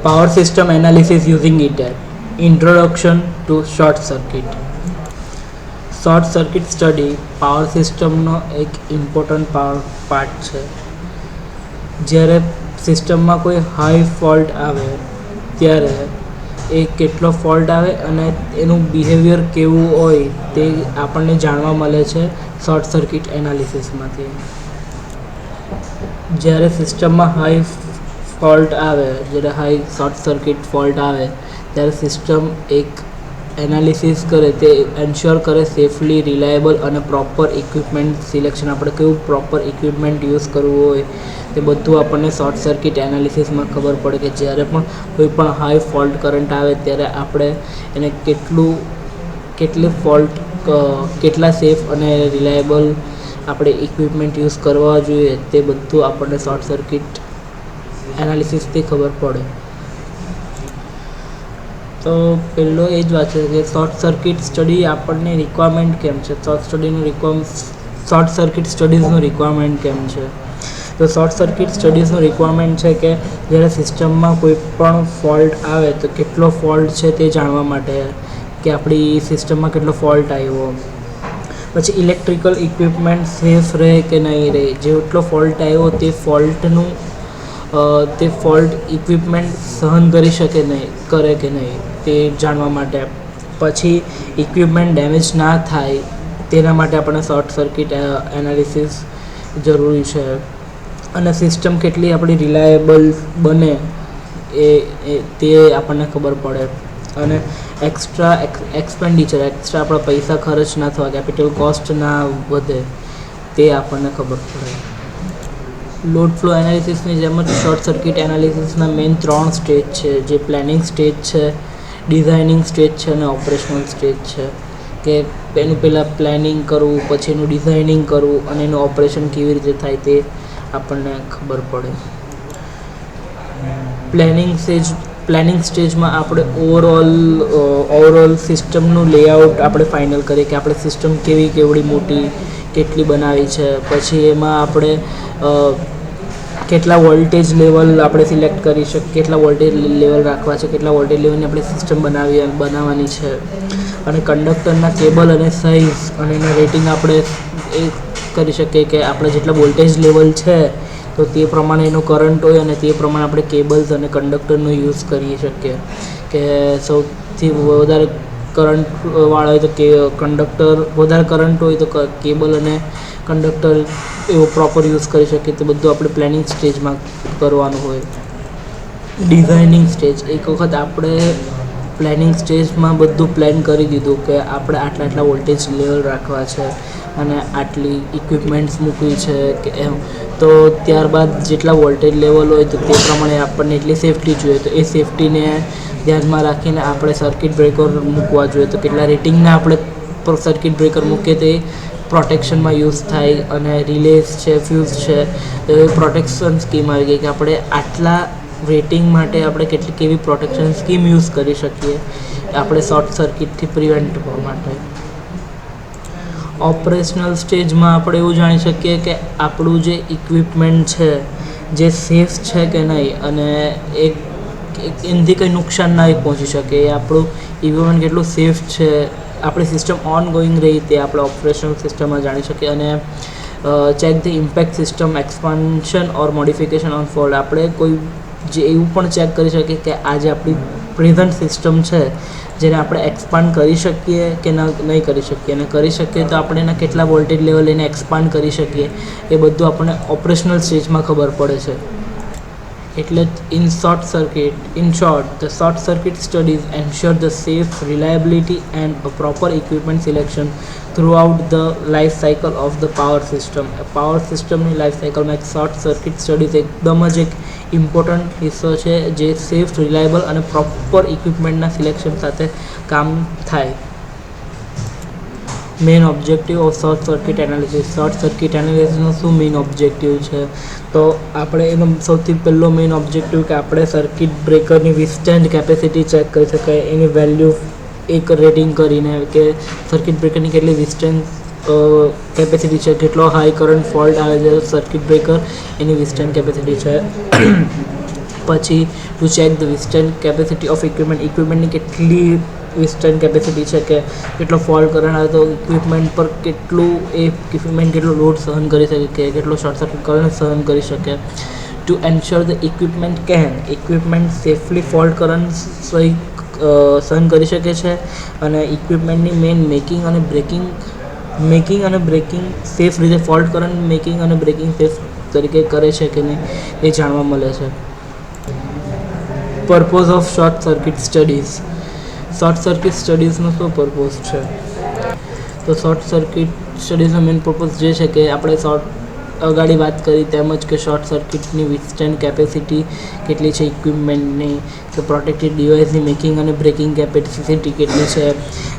Power system analysis using ETAP. Introduction to short circuit. Short circuit study power સિસ્ટમનો એક important part છે. જ્યારે સિસ્ટમમાં કોઈ હાઈ ફોલ્ટ આવે ત્યારે એ કેટલો ફોલ્ટ આવે અને એનું બિહેવિયર કેવું હોય તે આપણને જાણવા મળે છે શોર્ટ સર્કિટ એનાલિસિસમાંથી. જ્યારે સિસ્ટમમાં હાઈ ફોલ્ટ આવે, જ્યારે હાઈ શોર્ટ સર્કિટ ફોલ્ટ આવે ત્યારે સિસ્ટમ એક એનાલિસિસ કરે, તે એન્શ્યોર કરે સેફલી, રિલાયેબલ અને પ્રોપર ઇક્વિપમેન્ટ સિલેક્શન. આપણે કેવું પ્રોપર ઇક્વિપમેન્ટ યુઝ કરવું હોય તે બધું આપણને શોર્ટ સર્કિટ એનાલિસિસમાં ખબર પડે કે જ્યારે પણ કોઈ પણ હાઈ ફોલ્ટ કરંટ આવે ત્યારે આપણે એને કેટલી ફોલ્ટ કેટલા સેફ અને રિલાયેબલ આપણે ઇક્વિપમેન્ટ યુઝ કરવા જોઈએ તે બધું આપણને શોર્ટ સર્કિટ એનાલિસિસથી ખબર પડે. તો પહેલો એ જ વાત છે કે શોર્ટ સર્કિટ સ્ટડી આપણને રિક્વાયરમેન્ટ કેમ છે, શોર્ટ સર્કિટ સ્ટડીઝનું રિક્વાયરમેન્ટ કેમ છે. તો શોર્ટ સર્કિટ સ્ટડીઝનું રિક્વાયરમેન્ટ છે કે જ્યારે સિસ્ટમમાં કોઈ પણ ફોલ્ટ આવે તો કેટલો ફોલ્ટ છે તે જાણવા માટે, કે આપણી સિસ્ટમમાં કેટલો ફોલ્ટ આવ્યો. પછી ઇલેક્ટ્રિકલ ઇક્વિપમેન્ટ સેફ રહે કે નહીં રહે, જેટલો ફોલ્ટ આવ્યો તે ફોલ્ટ ઇક્વિપમેન્ટ સહન કરી શકે કરે કે નહીં તે જાણવા માટે. પછી ઇક્વિપમેન્ટ ડેમેજ ના થાય તેના માટે આપણને શોર્ટ સર્કિટ એનાલિસિસ જરૂરી છે. અને સિસ્ટમ કેટલી આપણી રિલાયેબલ બને તે આપણને ખબર પડે. અને એક્સ્ટ્રા આપણા પૈસા ખર્ચ ના થવા, કેપિટલ કોસ્ટ ના વધે તે આપણને ખબર પડે. લોડ ફ્લો એનાલિસિસની જેમ જ શોર્ટ સર્કિટ એનાલિસિસના મેઇન 3 સ્ટેજ છે, જે પ્લાનિંગ સ્ટેજ છે, ડિઝાઇનિંગ સ્ટેજ છે અને ઓપરેશનલ સ્ટેજ છે. કે એનું પહેલાં પ્લાનિંગ કરવું, પછી એનું ડિઝાઇનિંગ કરવું અને એનું ઓપરેશન કેવી રીતે થાય તે આપણને ખબર પડે. પ્લાનિંગ સ્ટેજમાં આપણે ઓવરઓલ સિસ્ટમનું લેઆઉટ આપણે ફાઇનલ કરીએ કે આપણે સિસ્ટમ કેવડી મોટી કેટલી બનાવી છે. પછી એમાં આપણે કેટલા વોલ્ટેજ લેવલ આપણે સિલેક્ટ કરી શકીએ, કેટલા વોલ્ટેજ લેવલ રાખવા છે, કેટલા વોલ્ટેજ લેવલની આપણે સિસ્ટમ બનાવવાની છે. અને કંડક્ટરના કેબલ અને સાઇઝ અને એના રેટિંગ આપણે એ કરી શકીએ કે આપણે જેટલા વોલ્ટેજ લેવલ છે તો તે પ્રમાણે એનો કરંટ હોય અને તે પ્રમાણે આપણે કેબલ્સ અને કંડક્ટરનો યુઝ કરી શકીએ. કે સૌથી વધારે કરંટવાળા હોય તો કંડક્ટર, વધારે કરંટ હોય તો કેબલ અને કંડક્ટર એવો પ્રોપર યુઝ કરી શકીએ. તો બધું આપણે પ્લાનિંગ સ્ટેજમાં કરવાનું હોય. ડિઝાઇનિંગ સ્ટેજ, એક વખત આપણે પ્લાનિંગ સ્ટેજમાં બધું પ્લાન કરી દીધું કે આપણે આટલા વોલ્ટેજ લેવલ રાખવા છે અને આટલી ઇક્વિપમેન્ટ્સ મૂકવી છે કે એમ, તો ત્યારબાદ જેટલા વોલ્ટેજ લેવલ હોય તો તે પ્રમાણે આપણને એટલી સેફટી જોઈએ તો એ સેફટીને ધ્યાનમાં રાખીને આપણે સર્કિટ બ્રેકર મૂકવા જોઈએ. તો કેટલા રેટિંગના આપણે સર્કિટ બ્રેકર મૂકીએ તે પ્રોટેક્શનમાં યુઝ થાય. અને રિલેસ છે, ફ્યુઝ છે, તો એ પ્રોટેક્શન સ્કીમ આવી ગઈ કે આપણે આટલા રેટિંગ માટે આપણે કેવી પ્રોટેક્શન સ્કીમ યુઝ કરી શકીએ આપણે શોર્ટ સર્કિટથી પ્રિવેન્ટ કરવા માટે. ઓપરેશનલ સ્ટેજમાં આપણે એવું જાણી શકીએ કે આપણું જે ઇક્વિપમેન્ટ છે જે સેફ છે કે નહીં અને એનાથી કંઈ નુકસાન ના પહોંચી શકે, એ આપણું ઇક્વિપમેન્ટ કેટલું સેફ છે, આપણી સિસ્ટમ ઓન ગોઈંગ રહી તે આપણે ઓપરેશનલ સિસ્ટમમાં જાણી શકીએ. અને check the impact system expansion or modification on fault, આપણે કોઈ જે એવું પણ ચેક કરી શકીએ કે આજે આપણી પ્રેઝન્ટ સિસ્ટમ છે જેને આપણે એક્સપાન્ડ કરી શકીએ કે નહીં કરી શકીએ, અને કરી શકીએ તો આપણે એના કેટલા વોલ્ટેજ લેવલ એને એક્સપાન્ડ કરી શકીએ એ બધું આપણને ઓપરેશનલ સ્ટેજમાં ખબર પડે છે. એટલે in short, the short circuit studies ensure the safe, reliability and a proper equipment selection throughout the life cycle of the power system. Power સિસ્ટમની લાઈફ સાયકલમાં એક શોર્ટ સર્કિટ સ્ટડીઝ એકદમ જ એક ઇમ્પોર્ટન્ટ હિસ્સો છે જે સેફ, રિલાયેબલ અને પ્રોપર ઇક્વિપમેન્ટના સિલેક્શન સાથે કામ થાય. Main objective of short circuit analysis. Short circuit એનાલિસિસનો શું મેઇન ઓબ્જેક્ટિવ છે? તો આપણે એનો સૌથી પહેલો મેઇન ઓબ્જેક્ટિવ કે આપણે સર્કિટ બ્રેકરની વિસ્ટેન્ડ કેપેસિટી ચેક કરી શકાય. એની વેલ્યુ એક રેટિંગ કરીને કે સર્કિટ બ્રેકરની કેટલી વિસ્ટેન્ડ કેપેસિટી છે, કેટલો હાઈ કરંટ ફોલ્ટ આવે છે સર્કિટ બ્રેકર એની વિસ્ટેન્ડ કેપેસિટી છે. પછી ટુ ચેક ધ વિસ્ટર્ન કેપેસિટી ઓફ ઇક્વિપમેન્ટની કેટલી વિસ્ટર્ન કેપેસિટી છે, કે કેટલો ફોલ્ટ કરંટ આવે તો ઇક્વિપમેન્ટ પર કેટલું એ ઇક્વિપમેન્ટ કેટલો લોડ સહન કરી શકે, કે કેટલો શોર્ટ સર્કિટ કરંટ સહન કરી શકે. Two ensure the equipment safely fault current સહન કરી શકે છે, અને ઇક્વિપમેન્ટની મેઇન મેકિંગ અને બ્રેકિંગ સેફ રીતે ફોલ્ટ કરંટ મેકિંગ અને બ્રેકિંગ સેફ તરીકે કરે છે કે નહીં એ જાણવા મળે છે. પર્પોઝ ઓફ શોર્ટ સર્કિટ સ્ટડીઝનો શું પર્પોઝ છે? તો શોર્ટ સર્કિટ સ્ટડીઝનો મેઇન પર્પોઝ જે છે કે આપણે અગાડી વાત કરી તેમજ કે શોર્ટ સર્કિટની વિથસ્ટેન્ડ કેપેસિટી કેટલી છે ઇક્વિપમેન્ટની, કે પ્રોટેક્ટેડ ડિવાઇસની મેકિંગ અને બ્રેકિંગ કેપેસિટી કેટલી છે,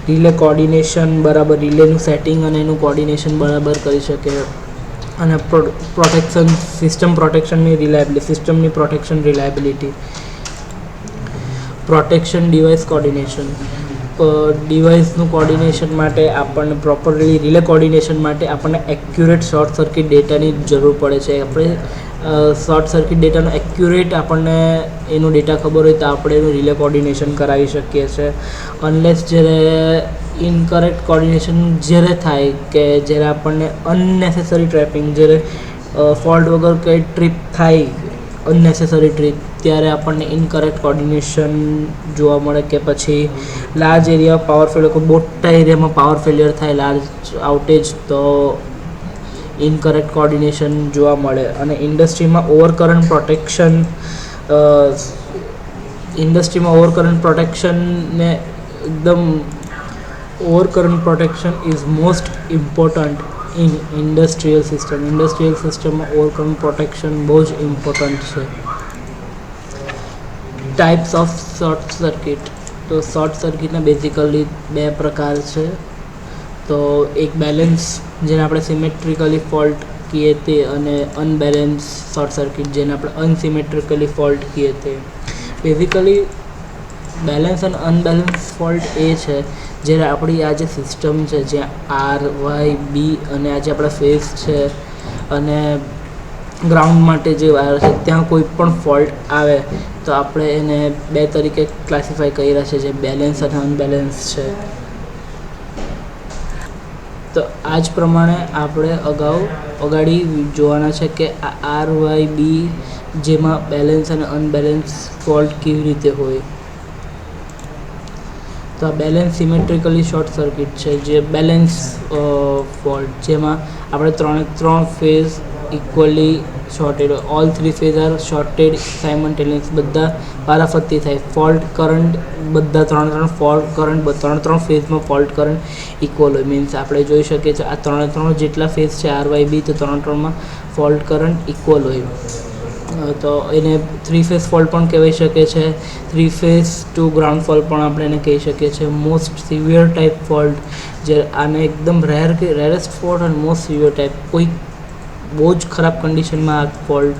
રિલે કોર્ડિનેશન બરાબર, રિલેનું સેટિંગ અને એનું કોર્ડિનેશન બરાબર કરી શકે, અને સિસ્ટમની protection reliability. Protection device coordination, ડિવાઇસનું કોર્ડિનેશન માટે આપણને પ્રોપરલી રિલે કોર્ડિનેશન માટે આપણને એક્યુરેટ શોર્ટ સર્કિટ ડેટાની જરૂર પડે છે. આપણે શોર્ટ સર્કિટ ડેટાનો એક્યુરેટ આપણને એનો ડેટા ખબર હોય તો આપણે એનું રિલે કોર્ડિનેશન કરાવી શકીએ છીએ. અનલેસ જ્યારે ઇનકરેક્ટ કોર્ડિનેશન જ્યારે થાય, કે જ્યારે આપણને અનનેસેસરી ટ્રેપિંગ, જ્યારે ફોલ્ટ વગર કંઈ ટ્રીપ થાય, અનનેસેસરી ટ્રીપ, ત્યારે આપણને ઇનકરેક્ટ કોર્ડિનેશન જોવા મળે, કે પછી લાર્જ એરિયા પાવર ફેલિયર, કોઈ મોટા એરિયામાં પાવર ફેલિયર થાય, લાર્જ આઉટેજ, તો ઇનકરેક્ટ કોર્ડિનેશન જોવા મળે. અને ઇન્ડસ્ટ્રીમાં ઓવરકરન્ટ પ્રોટેક્શનને એકદમ overcurrent is most important in industrial સિસ્ટમમાં ઓવરકરન્ટ પ્રોટેક્શન બહુ જ ઇમ્પોર્ટન્ટ છે. Types of short circuit. તો શોર્ટ સર્કિટના બેઝિકલી બે પ્રકાર છે. તો એક બેલેન્સ, જેને આપણે સિમેટ્રિકલી ફોલ્ટ કહીએ તે, અને અનબેલેન્સ શોર્ટ સર્કિટ, જેને આપણે અનસિમેટ્રિકલી ફોલ્ટ કહીએ તે. બેઝિકલી બેલેન્સ અને અનબેલેન્સ ફોલ્ટ એ છે જ્યારે આપણી આ જે સિસ્ટમ છે, જ્યાં RYB અને આ જે આપણા ફેઝ છે અને ગ્રાઉન્ડ માટે જે વાયર છે, ત્યાં કોઈ પણ ફોલ્ટ આવે તો આપણે એને બે તરીકે ક્લાસિફાઈ કર્યા છે, જે બેલેન્સ અને અનબેલેન્સ છે. તો આ જ પ્રમાણે આપણે અગાડી જોવાના છે કે આ RYB જેમાં બેલેન્સ અને અનબેલેન્સ ફોલ્ટ કેવી રીતે હોય. તો આ બેલેન્સ સિમેટ્રિકલી શોર્ટ સર્કિટ છે, જે બેલેન્સ ફોલ્ટ, જેમાં આપણે ત્રણ phase equally shorted, all three phase are shorted simultaneous, બધા વારાફરતી થાય. ફોલ્ટ કરંટ બધા ત્રણ ફેઝમાં ફોલ્ટ કરંટ ઇક્વલ હોય. મીન્સ આપણે જોઈ શકીએ છીએ આ ત્રણ જેટલા ફેઝ છે RYB, તો ત્રણમાં ફોલ્ટ કરંટ ઇક્વલ હોય. તો એને થ્રી ફેઝ ફોલ્ટ પણ કહેવાય શકે છે. Three phase two ground fault પણ આપણે એને કહી શકીએ છીએ. મોસ્ટ સિવિયર ટાઈપ ફોલ્ટ, જે આને એકદમ રેરેસ્ટ ફોલ્ટ અને મોસ્ટ સિવિયર ટાઈપ, કોઈ બહુ જ ખરાબ કન્ડિશનમાં આ ફોલ્ટ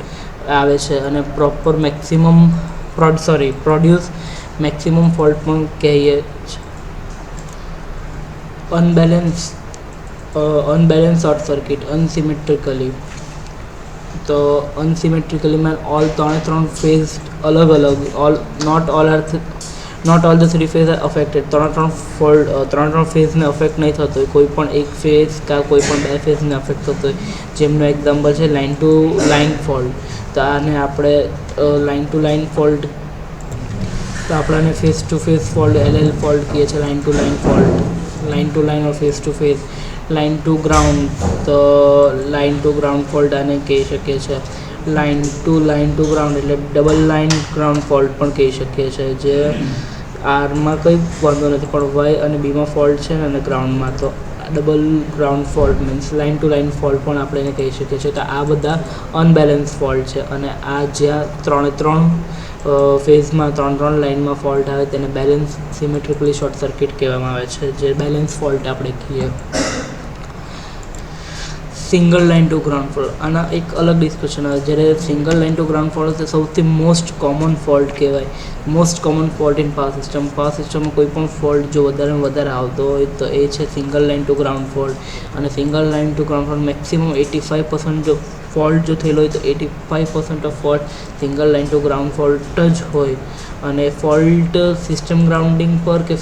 આવે છે, અને પ્રોડ્યુસ મેક્સિમમ ફોલ્ટ પણ કહીએ છીએ. Unbalance short circuit, unsymmetrically. તો અનસિમેટ્રિકલીમાં ઓલ ત્રણ ફેઝ અલગ, not all the three phase are affected. ત્રણ ફેઝને અફેક્ટ નહીં થતો હોય, કોઈ પણ એક ફેઝ કાં કોઈ પણ બે ફેઝને અફેક્ટ થતો હોય, જેમનું એક્ઝામ્પલ છે લાઇન ટુ લાઇન ફોલ્ટ. તો આને આપણે લાઇન ટુ લાઇન ફોલ્ટ, તો આપણે phase to phase fault LL fault કહીએ છીએ. Line to line fault, line to line or phase to phase. Line to ground, તો લાઇન ટુ ગ્રાઉન્ડ ફોલ્ટ આને કહી શકીએ છીએ. લાઇન ટુ ગ્રાઉન્ડ એટલે ડબલ લાઇન ગ્રાઉન્ડ ફોલ્ટ પણ કહી શકીએ છીએ. જે આરમાં કંઈ વાંધો નથી, પણ વાય અને બીમાં ફોલ્ટ છે ને, અને ગ્રાઉન્ડમાં તો double ground fault means line to line fault પણ આપણે એને કહી શકીએ છીએ. તો આ બધા અનબેલેન્સ ફોલ્ટ છે. અને આ જ્યાં ત્રણ ફેઝમાં ત્રણ લાઇનમાં ફોલ્ટ આવે તેને બેલેન્સ સિમેટ્રિકલી શોર્ટ સર્કિટ કહેવામાં આવે છે, જે બેલેન્સ ફોલ્ટ આપણે કહીએ. Single line to ground fault, આના એક અલગ ડિસ્કશન આવે. જ્યારે single line to ground fault તે સૌથી મોસ્ટ કોમન ફોલ્ટ કહેવાય. Most common fault in power સિસ્ટમમાં કોઈ પણ ફોલ્ટ જો વધારે આવતો હોય તો એ છે single line to ground fault. અને single line to ground fault maximum 85% જો ફોલ્ટ જો થયેલો હોય તો 85% of fault single line to ground fault જ હોય. અને ફોલ્ટ સિસ્ટમ ગ્રાઉન્ડિંગ પર કે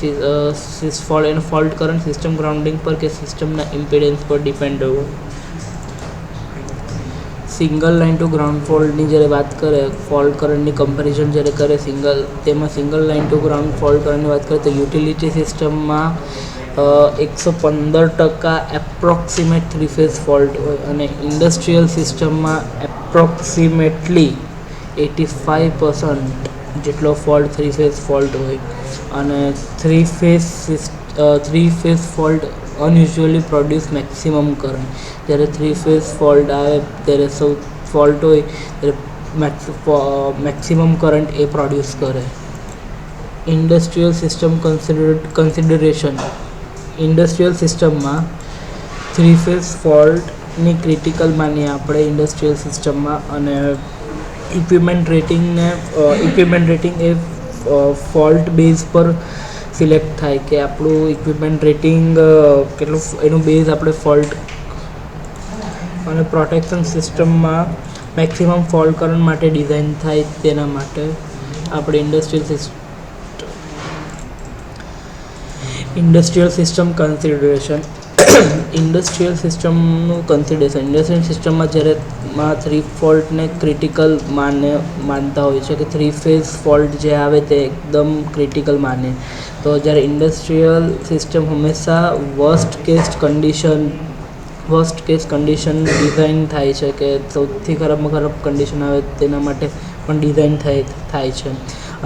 એનો ફોલ્ટ કરંટ સિસ્ટમ ગ્રાઉન્ડિંગ પર કે સિસ્ટમના ઇમ્પિડન્સ પર ડિપેન્ડ હોય. સિંગલ લાઇન ટુ ગ્રાઉન્ડ ફોલ્ટની જ્યારે વાત કરે, ફોલ્ટ કરંટની કમ્પેરિઝન જ્યારે કરે તેમાં single line to ground fault કરંટની વાત કરીએ તો યુટિલિટી સિસ્ટમમાં 115% એપ્રોક્સિમેટ થ્રી ફેઝ ફોલ્ટ હોય અને ઇન્ડસ્ટ્રીયલ સિસ્ટમમાં એપ્રોક્સિમેટલી 85% જેટલો ફોલ્ટ થ્રી ફેઝ ફોલ્ટ હોય. અને three phase fault unusually produce maximum current. જ્યારે થ્રી ફેઝ ફોલ્ટ આવે ત્યારે ફોલ્ટ હોય ત્યારે મેક્સિમમ કરંટ એ પ્રોડ્યુસ કરે. Industrial system consideration. ઇન્ડસ્ટ્રીયલ સિસ્ટમમાં થ્રી ફેઝ ફોલ્ટની ક્રિટિકલ માનીએ આપણે ઇન્ડસ્ટ્રીયલ સિસ્ટમમાં. અને ઇક્વિપમેન્ટ રેટિંગ એ ફોલ્ટ બેઝ પર સિલેક્ટ થાય કે આપણું ઇક્વિપમેન્ટ રેટિંગ કેટલું, એનું બેઝ આપણે ફોલ્ટ. અને પ્રોટેક્શન સિસ્ટમમાં મેક્સિમમ ફોલ્ટ કરંટ માટે ડિઝાઇન થાય તેના માટે આપણે ઇન્ડસ્ટ્રીયલ સિસ્ટમ કન્સિડરેશન. ઇન્ડસ્ટ્રીયલ સિસ્ટમમાં જ્યારે થ્રી ફોલ્ટને ક્રિટિકલ માનતા હોય છે કે થ્રી ફેઝ ફોલ્ટ જે આવે તે એકદમ ક્રિટિકલ માને. તો જ્યારે ઇન્ડસ્ટ્રીયલ સિસ્ટમ હંમેશા વર્સ્ટ કેસ કન્ડિશન ડિઝાઇન થાય છે કે સૌથી ખરાબમાં ખરાબ કન્ડિશન આવે તેના માટે પણ ડિઝાઇન થાય છે.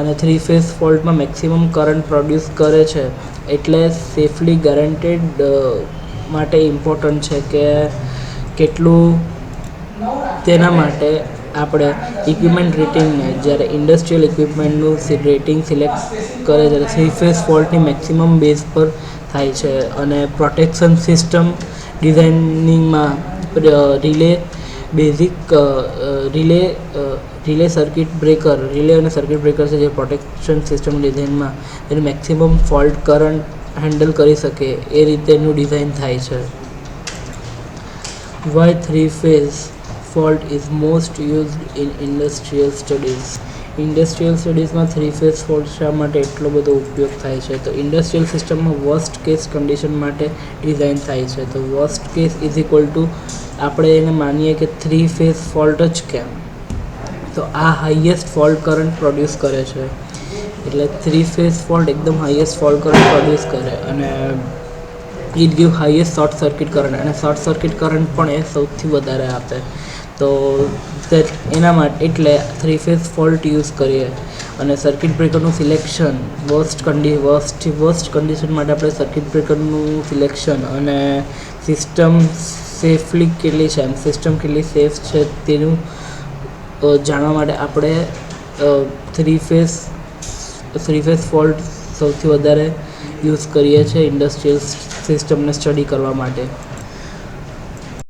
અને થ્રી ફેઝ ફોલ્ટમાં મેક્સિમમ કરંટ પ્રોડ્યુસ કરે છે એટલે સેફલી ગેરંટેડ માટે ઇમ્પોર્ટન્ટ છે કે કેટલું. તેના માટે આપણે ઇક્વિપમેન્ટ રેટિંગને જ્યારે ઇન્ડસ્ટ્રીયલ ઇક્વિપમેન્ટનું રેટિંગ સિલેક્ટ કરે ત્યારે થ્રી ફેઝ ફોલ્ટની મેક્સિમમ બેઝ પર થાય છે. અને પ્રોટેક્શન સિસ્ટમ ડિઝાઇનિંગમાં રિલે અને સર્કિટ બ્રેકર છે જે પ્રોટેક્શન સિસ્ટમ ડિઝાઇનમાં એનું મેક્સિમમ ફોલ્ટ કરંટ હેન્ડલ કરી શકે એ રીતેનું ડિઝાઇન થાય છે. Why three phase fault is most used in industrial studies. Industrial સ્ટડીઝમાં થ્રી ફેઝ ફોલ્ટ શા માટે એટલો બધો ઉપયોગ થાય છે? તો ઇન્ડસ્ટ્રીયલ સિસ્ટમમાં વર્સ્ટ કેસ કન્ડિશન માટે ડિઝાઇન થાય છે. તો worst case is equal to આપણે એને માનીએ કે થ્રી ફેઝ ફોલ્ટ જ કેમ, તો આ હાઈએસ્ટ ફોલ્ટ કરંટ પ્રોડ્યુસ કરે છે. એટલે થ્રી ફેઝ ફોલ્ટ એકદમ હાઈએસ્ટ ફોલ્ટ કરંટ પ્રોડ્યુસ કરે અને it give highest short circuit current. અને શોર્ટ સર્કિટ કરંટ પણ એ સૌથી વધારે આપે. તો એના માટે એટલે થ્રી ફેઝ ફોલ્ટ યુઝ કરીએ. અને સર્કિટ બ્રેકરનું સિલેક્શન વર્સ્ટ કન્ડિશન માટે આપણે સર્કિટ બ્રેકરનું સિલેક્શન અને સિસ્ટમ સેફલી કેટલી છે, સિસ્ટમ કેટલી સેફ છે તેનું જાણવા માટે આપણે થ્રી ફેઝ ફોલ્ટ સૌથી વધારે યુઝ કરીએ છીએ ઇન્ડસ્ટ્રીયલ સિસ્ટમને સ્ટડી કરવા માટે.